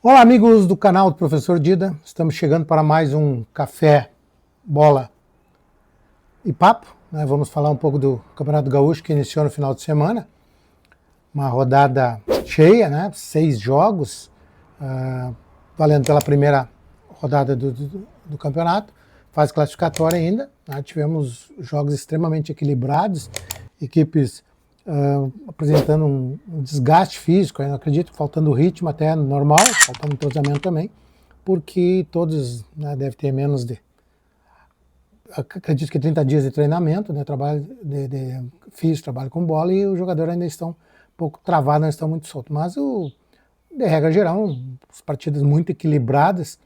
Olá, amigos do canal do Professor Dida. Estamos chegando para mais um café, bola e papo, né? Vamos falar um pouco do Campeonato Gaúcho que iniciou no final de semana. Uma rodada cheia, né? 6 jogos, valendo pela primeira rodada do campeonato. Fase classificatória ainda, né? Tivemos jogos extremamente equilibrados, equipes apresentando um desgaste físico, eu não acredito, faltando ritmo até normal, faltando entrosamento também, porque todos, né, devem ter menos de, acredito que 30 dias de treinamento, né, trabalho físico, trabalho com bola, e os jogadores ainda estão um pouco travados, não estão muito soltos, mas de regra geral, as partidas muito equilibradas,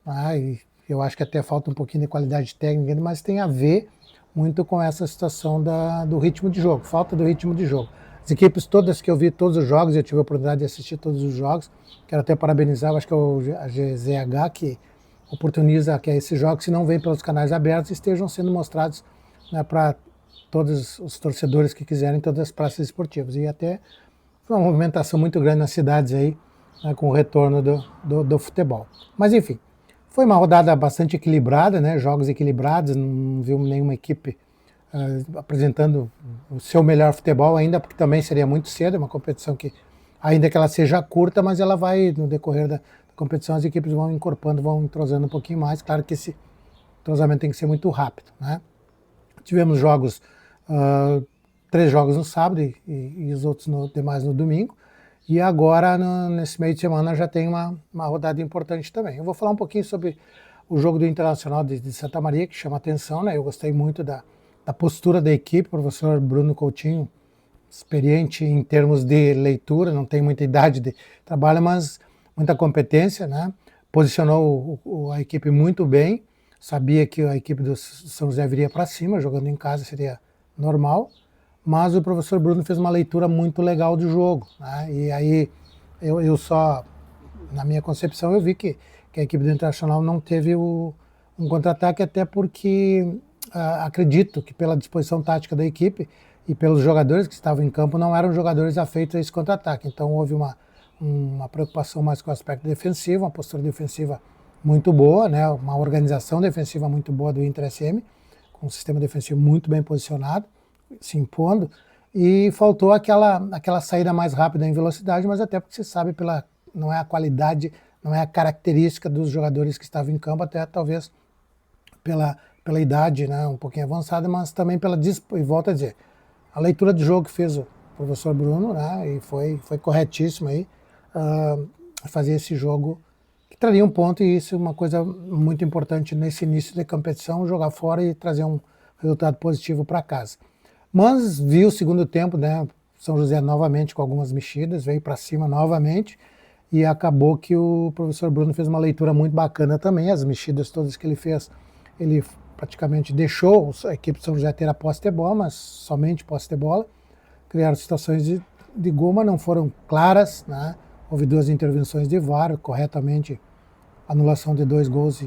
né, e eu acho que até falta um pouquinho de qualidade técnica, mas tem a ver muito com essa situação do ritmo de jogo, falta do ritmo de jogo. As equipes todas que eu vi, todos os jogos, eu tive a oportunidade de assistir todos os jogos, quero até parabenizar, acho que é a GZH que oportuniza que esses jogos, se não vêm pelos canais abertos, estejam sendo mostrados, né, para todos os torcedores que quiserem, todas as praças esportivas. E até foi uma movimentação muito grande nas cidades aí, né, com o retorno do futebol. Mas enfim, foi uma rodada bastante equilibrada, né, jogos equilibrados, não viu nenhuma equipe apresentando o seu melhor futebol ainda, porque também seria muito cedo, é uma competição que, ainda que ela seja curta, mas ela vai, no decorrer da competição, as equipes vão incorporando, vão entrosando um pouquinho mais. Claro que esse entrosamento tem que ser muito rápido, né? Tivemos jogos, 3 jogos no sábado e os outros demais no domingo. E agora, nesse meio de semana, já tem uma rodada importante também. Eu vou falar um pouquinho sobre o jogo do Internacional de Santa Maria, que chama atenção, né? Eu gostei muito da postura da equipe, o professor Bruno Coutinho, experiente em termos de leitura, não tem muita idade de trabalho, mas muita competência, né? Posicionou a equipe muito bem, sabia que a equipe do São José viria para cima, jogando em casa seria normal, mas o professor Bruno fez uma leitura muito legal do jogo, né? E aí eu só, na minha concepção, eu vi que a equipe do Internacional não teve um contra-ataque, até porque acredito que pela disposição tática da equipe e pelos jogadores que estavam em campo, não eram jogadores afeitos a esse contra-ataque. Então houve uma preocupação mais com o aspecto defensivo, uma postura defensiva muito boa, né? Uma organização defensiva muito boa do Inter SM, com um sistema defensivo muito bem posicionado, se impondo, e faltou aquela saída mais rápida em velocidade, mas até porque se sabe, não é a qualidade, não é a característica dos jogadores que estavam em campo, até talvez pela idade, né, um pouquinho avançada, mas também e volto a dizer, a leitura de jogo que fez o professor Bruno, né, e foi corretíssimo aí, fazer esse jogo que traria um ponto, e isso é uma coisa muito importante nesse início de competição, jogar fora e trazer um resultado positivo para casa. Mas viu o segundo tempo, né, São José novamente com algumas mexidas, veio para cima novamente, e acabou que o professor Bruno fez uma leitura muito bacana também, as mexidas todas que ele fez, ele praticamente deixou a equipe de São José ter a posse de bola, mas somente posse de bola, criaram situações de gol, mas não foram claras, né? Houve 2 intervenções de VAR, corretamente anulação de 2 gols,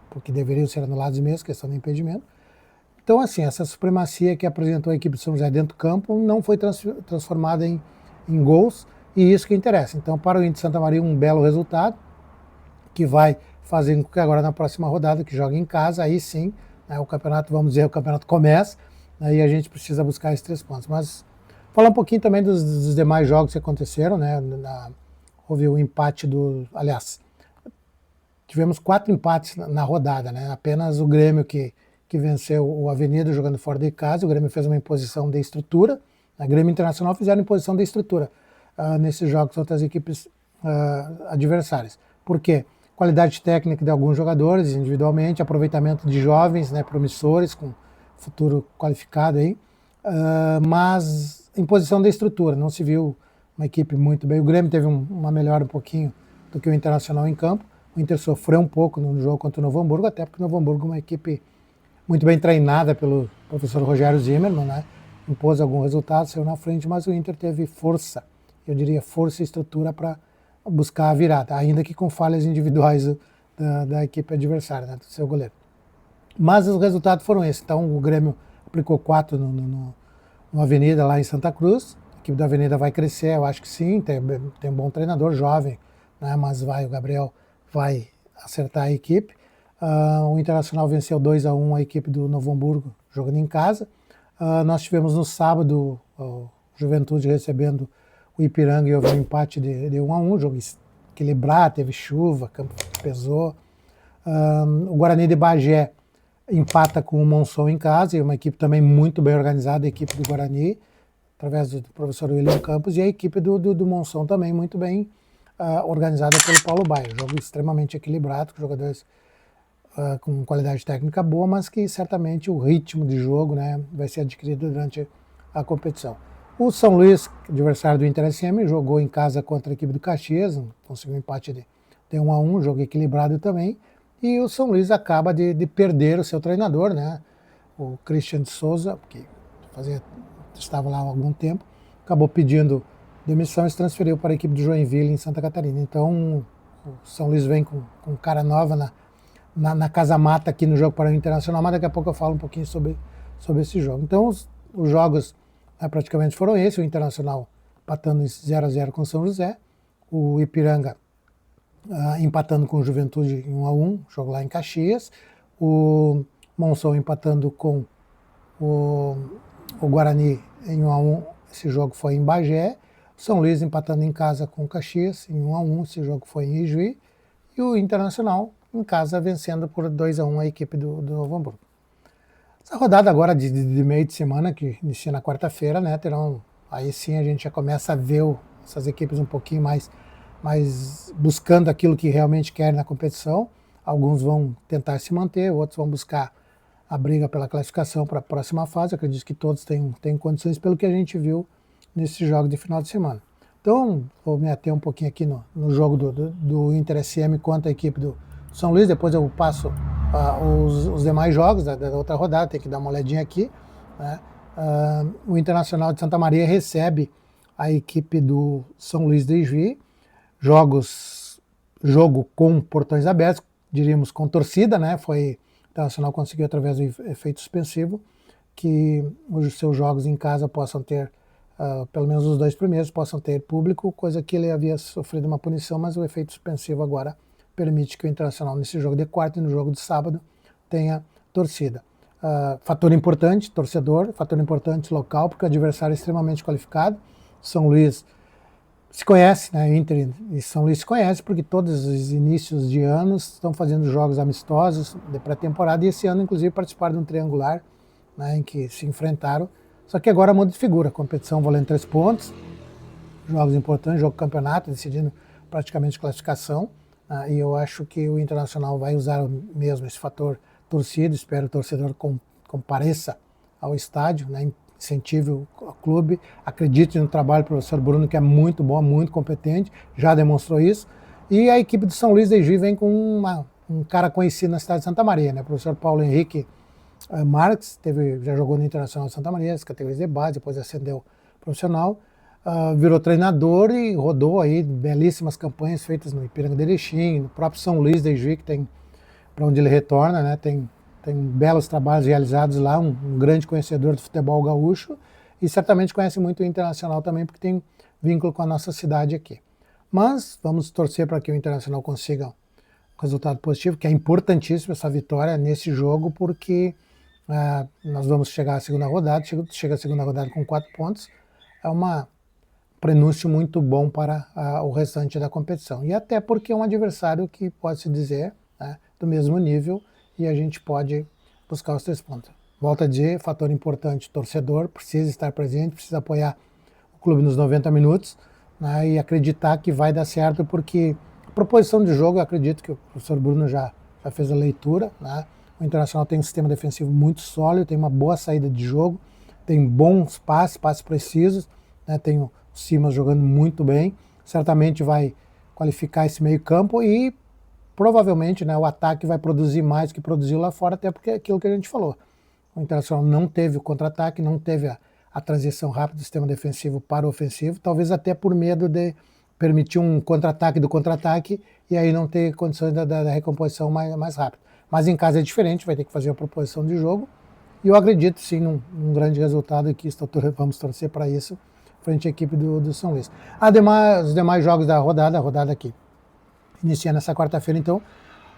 porque deveriam ser anulados mesmo, questão de impedimento. Então, assim, essa supremacia que apresentou a equipe de São José dentro do campo não foi transformada em gols, e isso que interessa. Então, para o Inter de Santa Maria, um belo resultado, que vai fazer com que agora na próxima rodada, que joga em casa, aí sim, né, o campeonato, vamos dizer, o campeonato começa, aí a gente precisa buscar esses 3 pontos. Mas falar um pouquinho também dos demais jogos que aconteceram, né? Houve o empate aliás, tivemos 4 empates na rodada, né? Apenas o Grêmio que venceu o Avenida jogando fora de casa. O Grêmio fez uma imposição de estrutura, a Grêmio Internacional fizeram imposição de estrutura nesses jogos contra as equipes adversárias. Por quê? Qualidade técnica de alguns jogadores individualmente, aproveitamento de jovens, né, promissores, com futuro qualificado aí, mas imposição da estrutura, não se viu uma equipe muito bem. O Grêmio teve uma melhora um pouquinho do que o Internacional em campo, o Inter sofreu um pouco no jogo contra o Novo Hamburgo, até porque o Novo Hamburgo é uma equipe muito bem treinada pelo professor Rogério Zimmermann, né? Impôs algum resultado, saiu na frente, mas o Inter teve força, eu diria força e estrutura para buscar a virada, ainda que com falhas individuais da equipe adversária, né, do seu goleiro. Mas os resultados foram esses. Então o Grêmio aplicou 4 no Avenida lá em Santa Cruz, a equipe da Avenida vai crescer, eu acho que sim, tem um bom treinador, jovem, né, mas o Gabriel vai acertar a equipe. O Internacional venceu 2-1 a equipe do Novo Hamburgo, jogando em casa. Nós tivemos no sábado o Juventude recebendo o Ipiranga e houve um empate de 1-1, jogo equilibrado, teve chuva, campo pesou. O Guarani de Bagé empata com o Monção em casa, e uma equipe também muito bem organizada, a equipe do Guarani, através do professor William Campos, e a equipe do Monção também muito bem organizada pelo Paulo Baia. Jogo extremamente equilibrado, com jogadores com qualidade técnica boa, mas que certamente o ritmo de jogo, né, vai ser adquirido durante a competição. O São Luís, adversário do Inter SM, jogou em casa contra a equipe do Caxias, conseguiu um empate de 1-1, jogo equilibrado também, e o São Luís acaba de perder o seu treinador, né, o Christian de Souza, que estava lá há algum tempo, acabou pedindo demissão e se transferiu para a equipe do Joinville em Santa Catarina. Então o São Luís vem com cara nova na Casa Mata aqui no jogo para o Internacional, mas daqui a pouco eu falo um pouquinho sobre esse jogo. Então os jogos praticamente foram esses, o Internacional empatando em 0-0 com o São José, o Ipiranga empatando com o Juventude em 1-1, jogo lá em Caxias, o Monção empatando com o Guarani em 1-1, esse jogo foi em Bagé, o São Luís empatando em casa com o Caxias em 1-1, esse jogo foi em Ijuí, e o Internacional em casa vencendo por 2-1 a equipe do Novo Hamburgo. Essa rodada agora de meio de semana, que inicia na quarta-feira, né, aí sim a gente já começa a ver essas equipes um pouquinho mais buscando aquilo que realmente querem na competição. Alguns vão tentar se manter, outros vão buscar a briga pela classificação para a próxima fase. Eu acredito que todos têm condições pelo que a gente viu nesse jogo de final de semana. Então, vou me ater um pouquinho aqui no jogo do Inter SM contra a equipe do São Luís, depois eu passo os demais jogos da outra rodada, tem que dar uma olhadinha aqui, né? O Internacional de Santa Maria recebe a equipe do São Luís de Ijuí, jogo com portões abertos, diríamos com torcida, né? O Internacional conseguiu, através do efeito suspensivo, que os seus jogos em casa possam ter, pelo menos os 2 primeiros, possam ter público, coisa que ele havia sofrido uma punição, mas o efeito suspensivo agora permite que o Internacional, nesse jogo de quarta e no jogo de sábado, tenha torcida. Fator importante, torcedor, fator importante local, porque o adversário é extremamente qualificado. São Luís se conhece, né? Inter e São Luís se conhecem, porque todos os inícios de anos estão fazendo jogos amistosos de pré-temporada, e esse ano, inclusive, participaram de um triangular, né, em que se enfrentaram. Só que agora muda de figura, a competição valendo 3 pontos, jogos importantes, jogo campeonato, decidindo praticamente classificação. E eu acho que o Internacional vai usar mesmo esse fator torcida, espero que o torcedor compareça ao estádio, né, incentive o clube, acredite no trabalho do professor Bruno, que é muito bom, muito competente, já demonstrou isso. E a equipe do São Luís de Ijuí vem com um cara conhecido na cidade de Santa Maria, né, o professor Paulo Henrique Marques, já jogou no Internacional de Santa Maria, as categorias de base, depois ascendeu profissional, virou treinador e rodou aí belíssimas campanhas feitas no Ipiranga de Erechim, no próprio São Luís de Ijuí, que tem, para onde ele retorna, né, tem belos trabalhos realizados lá, um grande conhecedor do futebol gaúcho, e certamente conhece muito o Internacional também, porque tem vínculo com a nossa cidade aqui. Mas vamos torcer para que o Internacional consiga um resultado positivo, que é importantíssimo essa vitória nesse jogo, porque nós vamos chegar à segunda rodada, chega a segunda rodada com 4 pontos, é um prenúncio muito bom para o restante da competição. E até porque é um adversário que pode-se dizer, né, do mesmo nível, e a gente pode buscar os 3 pontos. Volto a dizer, fator importante, torcedor, precisa estar presente, precisa apoiar o clube nos 90 minutos, né, e acreditar que vai dar certo, porque a proposição de jogo, eu acredito que o professor Bruno já fez a leitura, né. O Internacional tem um sistema defensivo muito sólido, tem uma boa saída de jogo, tem bons passes precisos, né, tem o Simas jogando muito bem, certamente vai qualificar esse meio campo e provavelmente, né, o ataque vai produzir mais do que produziu lá fora, até porque é aquilo que a gente falou. O Internacional não teve o contra-ataque, não teve a transição rápida do sistema defensivo para o ofensivo, talvez até por medo de permitir um contra-ataque do contra-ataque e aí não ter condições da recomposição mais rápida. Mas em casa é diferente, vai ter que fazer a proposição de jogo, e eu acredito sim num grande resultado, e que vamos torcer para isso, frente à equipe do São Luís. Os demais jogos da rodada aqui. inicia nessa quarta-feira, então.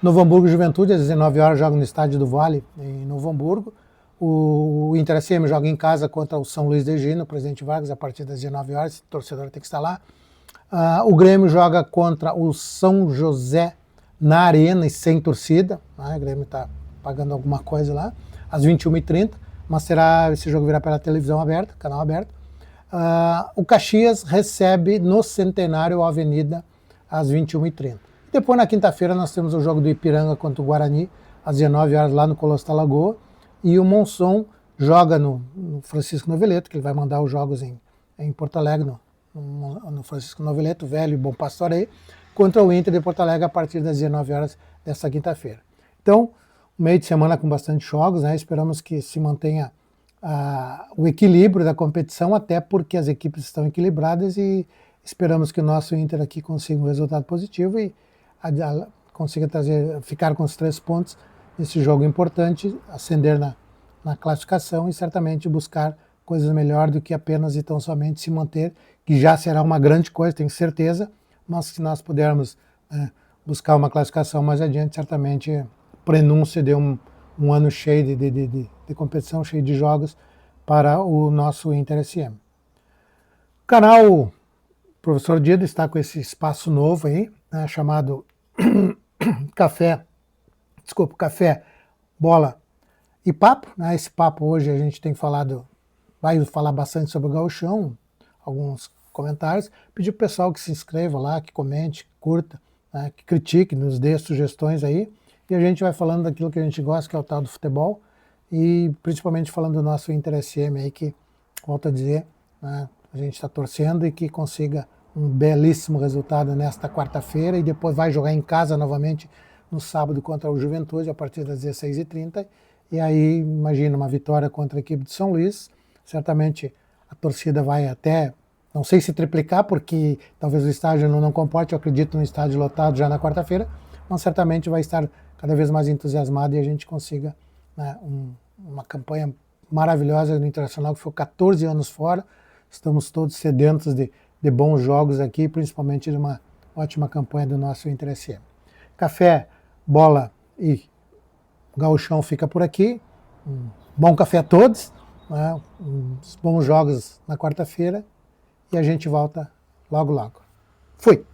Novo Hamburgo Juventude, às 19 horas, joga no Estádio do Vale, em Novo Hamburgo. O Inter SM joga em casa contra o São Luís de Egina, no Presidente Vargas, a partir das 19 horas, o torcedor tem que estar lá. O Grêmio joga contra o São José na Arena e sem torcida, né? O Grêmio está pagando alguma coisa lá, às 21h30, mas esse jogo virá pela televisão aberta, canal aberto. O Caxias recebe no Centenário a Avenida às 21h30. Depois, na quinta-feira, nós temos o jogo do Ipiranga contra o Guarani, às 19 horas, lá no Colosso da Lagoa. E o Monson joga no Francisco Noveleto, que ele vai mandar os jogos em Porto Alegre, no Francisco Noveleto, velho e bom Pastoreio, contra o Inter de Porto Alegre a partir das 19 horas desta quinta-feira. Então, meio de semana com bastante jogos, né? Esperamos que se mantenha o equilíbrio da competição, até porque as equipes estão equilibradas e esperamos que o nosso Inter aqui consiga um resultado positivo e consiga ficar com os 3 pontos nesse jogo importante, ascender na classificação e certamente buscar coisas melhores do que apenas e tão somente se manter, que já será uma grande coisa, tenho certeza, mas se nós pudermos buscar uma classificação mais adiante, certamente o prenúncio de um ano cheio de competição, cheio de jogos para o nosso Inter SM. O canal Professor Dido está com esse espaço novo aí, né, chamado Café, Bola e Papo. Né? Esse papo hoje a gente vai falar bastante sobre o Gauchão, alguns comentários. Pedir para o pessoal que se inscreva lá, que comente, que curta, né, que critique, nos dê sugestões aí. E a gente vai falando daquilo que a gente gosta, que é o tal do futebol, e principalmente falando do nosso Inter SM aí, que, volto a dizer, né, a gente está torcendo e que consiga um belíssimo resultado nesta quarta-feira e depois vai jogar em casa novamente no sábado contra o Juventude a partir das 16h30. E aí, imagina, uma vitória contra a equipe de São Luís. Certamente a torcida vai até, não sei se triplicar, porque talvez o estádio não comporte, eu acredito no estádio lotado já na quarta-feira, mas certamente vai estar cada vez mais entusiasmado e a gente consiga, né, uma campanha maravilhosa no Internacional, que foi 14 anos fora. Estamos todos sedentos de bons jogos aqui, principalmente de uma ótima campanha do nosso Inter SM. Café, bola e gauchão fica por aqui. Bom café a todos, né? Uns bons jogos na quarta-feira e a gente volta logo logo. Fui!